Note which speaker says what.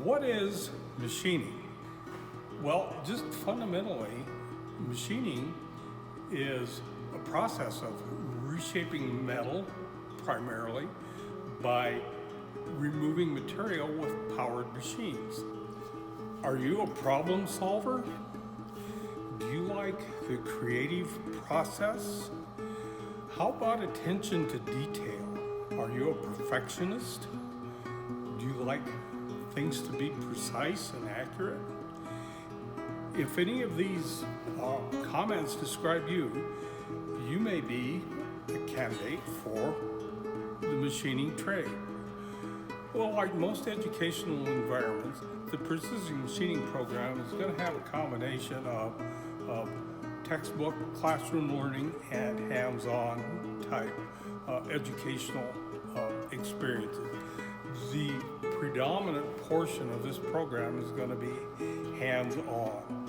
Speaker 1: What is machining? Well, just fundamentally, machining is a process of reshaping metal primarily by removing material with powered machines. Are you a problem solver? Do you like the creative process? How about attention to detail? Are you a perfectionist? Do you like things to be precise and accurate? If any of these comments describe you, you may be a candidate for the machining trade. Well, like most educational environments, the precision machining program is going to have a combination of textbook, classroom learning, and hands-on type educational experiences. The predominant portion of this program is going to be hands-on.